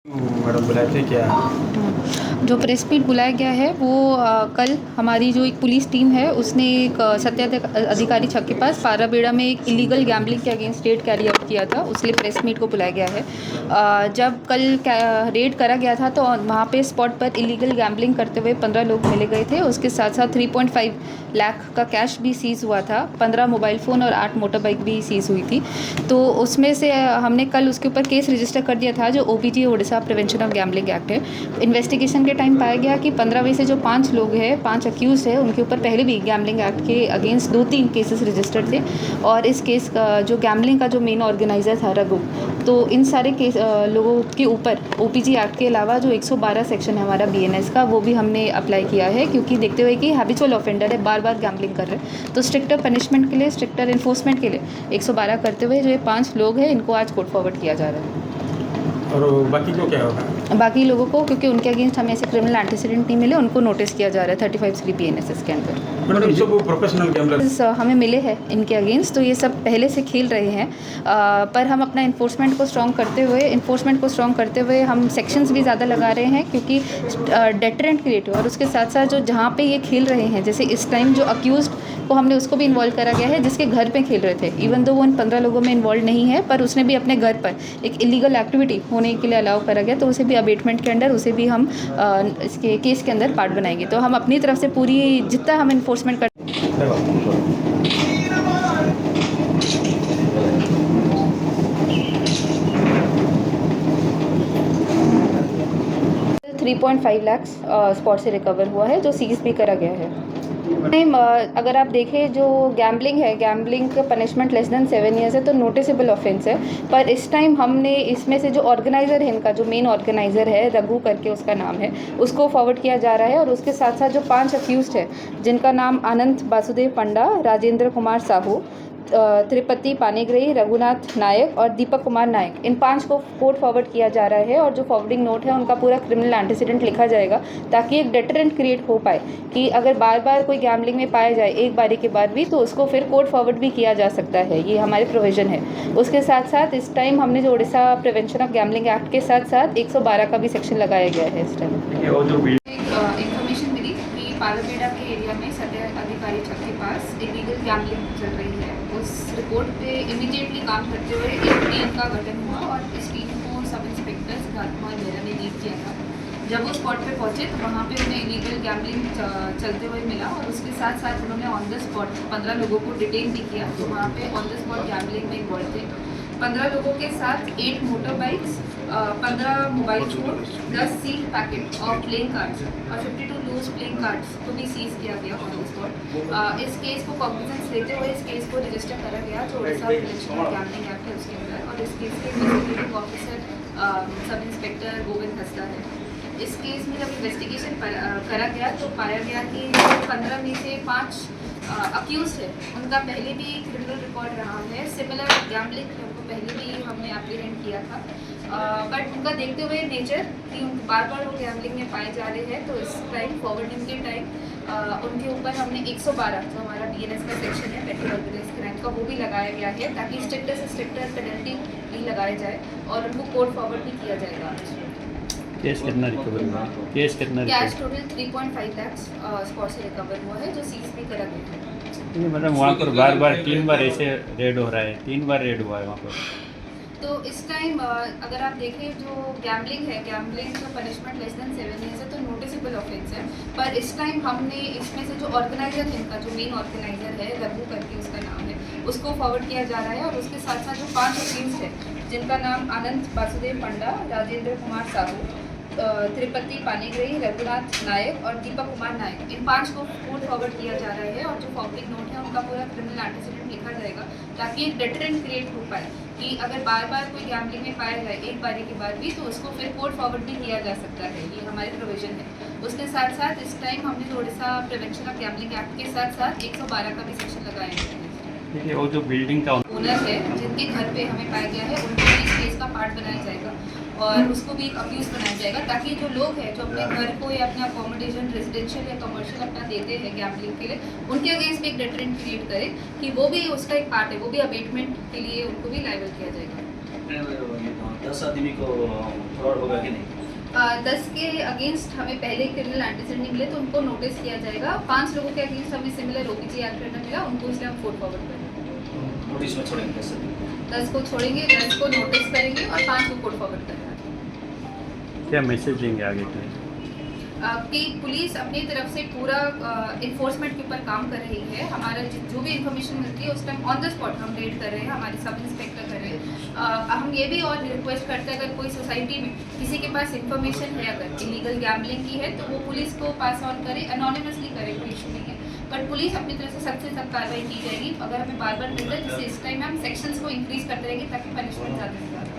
Madam बुलाए थे क्या? जो प्रेस मीट बुलाया गया है वो कल हमारी जो एक पुलिस टीम है उसने एक सत्य अधिकारी छक के पास पाराबेड़ा में एक इलीगल गैम्बलिंग के अगेंस्ट रेड कैरी आउट किया था, उसलिए प्रेस मीट को बुलाया गया है। जब कल रेड करा गया था तो वहाँ पे स्पॉट पर इलीगल गैम्बलिंग करते हुए 15 लोग मिले गए थे। उसके साथ साथ 3.5 लाख का कैश भी सीज़ हुआ था, 15 मोबाइल फ़ोन और 8 मोटर बाइक भी सीज़ हुई थी। तो उसमें से हमने कल उसके ऊपर केस रजिस्टर कर दिया था, जो OPG Odisha prevention of gambling act है। इन्वेस्टिगेशन के टाइम पाया गया कि 15 में से जो 5 लोग हैं, 5 अक्यूज़ है, उनके ऊपर पहले भी गैम्बलिंग एक्ट के अगेंस्ट 2-3 केसेस रजिस्टर्ड थे। और इस केस का जो गैम्बलिंग का जो मेन ऑर्गेनाइजर था रघु, तो इन सारे केस लोगों के ऊपर OPG एक्ट के अलावा जो 112 सेक्शन है हमारा BNS का, वो भी हमने अप्लाई किया है, क्योंकि देखते हुए कि हैबिचुअल ऑफेंडर है, बार बार गैम्बलिंग कर रहे हैं। तो स्ट्रिक्टर पनिशमेंट के लिए, स्ट्रिक्टर इन्फोर्समेंट के लिए 112 करते हुए जो ये 5 लोग हैं इनको आज कोर्ट फॉरवर्ड किया जा रहा है। और बाकी को क्या होगा? बाकी लोगों को, क्योंकि उनके अगेंस्ट हमें ऐसे क्रिमिनल एंटीसीडेंट नहीं मिले, उनको नोटिस किया जा रहा है 35 BNSS के अंदर। मैडम ये सब प्रोफेशनल गैम्बलर्स हमें मिले हैं इनके अगेंस्ट, तो ये सब पहले से खेल रहे हैं। पर हम अपना इन्फोर्समेंट को स्ट्रॉन्ग करते हुए हम सेक्शंस भी ज़्यादा लगा रहे हैं, क्योंकि डेटरेंट क्रिएट हो। और उसके साथ साथ जो जहाँ पे ये खेल रहे हैं, जैसे इस टाइम जो अक्यूज़ड को हमने उसको भी इन्वॉल्व करा गया है, जिसके घर पे खेल रहे थे। इवन दो वो उन 15 लोगों में इन्वॉल्व नहीं है, पर उसने भी अपने घर पर एक इलीगल एक्टिविटी होने के लिए अलाउ करा गया, तो उसे भी अबेटमेंट के अंडर उसे भी हम इसके केस के अंदर पार्ट बनाएंगे। तो हम अपनी तरफ से पूरी जितना हम इन्फोर्समेंट कर 3.5 लाख स्पॉट से रिकवर हुआ है, जो सीज भी करा गया है। अगर आप देखें, जो गैम्बलिंग है, गैम्बलिंग का पनिशमेंट लेस देन 7 ईयर्स है, तो नोटिसेबल ऑफेंस है। पर इस टाइम हमने इसमें से जो ऑर्गेनाइज़र है, इनका जो मेन ऑर्गेनाइज़र है रघु करके उसका नाम है, उसको फॉरवर्ड किया जा रहा है। और उसके साथ साथ जो 5 अक्यूज़ड है, जिनका नाम अनंत वासुदेव पंडा, राजेंद्र कुमार साहू, त्रिपति पानीग्रही, रघुनाथ नायक और दीपक कुमार नायक, इन 5 को कोर्ट फॉरवर्ड किया जा रहा है। और जो फॉरवर्डिंग नोट है उनका पूरा क्रिमिनल एंटीसीडेंट लिखा जाएगा, ताकि एक डेटरेंट क्रिएट हो पाए कि अगर बार बार कोई गैम्बलिंग में पाया जाए एक बारी के बाद भी, तो उसको फिर कोर्ट फॉरवर्ड भी किया जा सकता है। ये हमारे प्रोविज़न है। उसके साथ साथ इस टाइम हमने जो Orissa prevention of gambling act के साथ साथ 112 का भी सेक्शन लगाया गया है इस टाइम। इन्फॉर्मेशन मिली कि पाराबेड़ा के एरिया में सत्य अधिकारी छक के पास इलीगल गैम्बलिंग चल रही है। उस रिपोर्ट पे इमीडिएटली काम करते हुए एक टीम का गठन हुआ, और इस टीम को सब इंस्पेक्टर सिद्धार्थ कुमार मेहरा ने लीड किया था। जब वो स्पॉट पे पहुंचे तो वहाँ पे उन्हें इलीगल गैम्बलिंग चलते हुए मिला, और उसके साथ साथ उन्होंने ऑन द स्पॉट 15 लोगों को डिटेन भी किया, तो वहाँ पे ऑन द स्पॉट गैम्बलिंग में इन्वॉल्व थे। 15 लोगों के साथ 8 motor bikes, 15 mobile phone, 10 seal packet और प्लेइंग कार्ड्स और 52 लूज प्लेइंग कार्ड्स को भी सीज किया गया ऑन द स्पॉट। इस केस को कॉग्निजेंस लेते हुए इस केस को रजिस्टर करा गया, जो Orissa prevention of gambling act है उसके अंदर। और इस केस के investigating officer sub inspector Govind Hansda है। इस केस में जब इन्वेस्टिगेशन करा गया तो पाया गया कि 15 में से 5 अक्यूज है, उनका पहले भी क्रिमिनल रिकॉर्ड रहा है। सिमिलर गैम्बलिंग उनको पहले भी हमने एप्रीहेंड किया था, बट उनका देखते हुए नेचर कि बार बार वो गैम्बलिंग में पाए जा रहे हैं, तो इस टाइम फॉरवर्डिंग के टाइम उनके ऊपर हमने 112 जो हमारा BNS का सेक्शन है पेट्रोल ऑर्गेनाइज क्राइम का, वो भी लगाया गया है, ताकि स्ट्रिक्टर से स्ट्रिक्टर पेनल्टी भी लगाए जाए और उनको कोर्ट फॉरवर्ड भी किया जाएगा। केस कितना रिकवर हुआ? कैश टोटल 3.5 लाख स्पॉट से रिकवर हुआ है, जो सीज भी करा गया है। मतलब वहाँ पर बार बार 3 बार ऐसे रेड हो रहा है, 3 बार रेड हुआ है वहाँ पर। तो इस टाइम अगर आप देखें, जो गैम्बलिंग है, गैम्बलिंग का पनिशमेंट लेस देन 7 ईयर्स है, तो नोटिसेबल ऑफेंस है। पर इस टाइम हमने इसमें से जो ऑर्गेनाइजर है, इनका जो मेन ऑर्गेनाइजर है रघु करके उसका नाम है, उसको फॉरवर्ड किया जा रहा है। और उसके साथ साथ जो 5 अक्यूज है, जिनका नाम अनंत वासुदेव पंडा, राजेंद्र कुमार साहू, त्रिपति पानीग्रही, रघुनाथ नायक और दीपक कुमार नायक, इन 5 को कोर्ट फॉरवर्ड किया जा रहा है। और जो फॉरवर्डिंग नोट है उनका पूरा क्रिमिनल एंटीसीडेंट लिखा जाएगा, ताकि एक डेटरेंट क्रिएट हो पाए कि अगर बार बार कोई गैम्बलिंग में पाया जाए एक बारी के बाद भी, तो उसको फिर कोर्ट फॉरवर्ड भी किया जा सकता है। ये हमारे प्रोविजन है। उसके साथ साथ इस टाइम हमने जो Orissa prevention of gambling act के साथ साथ 112 का भी सेक्शन लगाया है। वो जो बिल्डिंग का ओनर है, जिनके घर पे हमें पाया गया है, उनको भी इस केस का पार्ट बनाया जाएगा। और उसको भी अक्यूज बनाया जाएगा, ताकि जो लोग हैं जो अपने घर को या अपना अकोमोडेशन रेजिडेंशियल या कमर्शियल अपना देते हैं गैम्बलिंग के लिए, उनके अगेंस्ट भी एक डेटरेंट क्रिएट करे कि वो भी उसका एक पार्ट है, वो भी अबेटमेंट के लिए उनको भी लायबल किया जाएगा। 10 आदमी को फ्रॉड होगा कि नहीं? 10 के अगेंस्ट हमें पहले क्रिमिनल एंटीसेडेंट मिले तो उनको नोटिस किया जाएगा। 5 लोगों के अगेंस्ट हमें सिमिलर ओपीजी एक्ट करना मिला, उनको इसलिए हम फुट फॉरवर्ड करेंगे। नोटिस में छोड़ेंगे 10 को छोड़ेंगे, 10 को नोटिस करेंगे और 5 को फुट फॉरवर्ड करेंगे। क्या मैसेज देंगे आगे के लिए? कि पुलिस अपनी तरफ से पूरा इन्फोर्समेंट के ऊपर काम कर रही है। हमारा जो भी इन्फॉर्मेशन मिलती है उस टाइम ऑन द स्पॉट हम रेड कर रहे हैं, हमारे सब इंस्पेक्टर कर रहे हैं। हम ये भी और रिक्वेस्ट करते हैं, अगर कोई सोसाइटी में किसी के पास इन्फॉर्मेशन है अगर इलीगल गैम्बलिंग की है तो वो पुलिस को पास ऑन करे, अनोनिमसली करे, कोई इशू नहीं है। बट पुलिस अपनी तरफ से सबसे सख्त कार्रवाई की जाएगी। अगर हमें बार बार मिलता है, जिससे इस टाइम हम सेक्शंस को इंक्रीज करते रहेंगे ताकि पनिशमेंट ज़्यादा से ज़्यादा।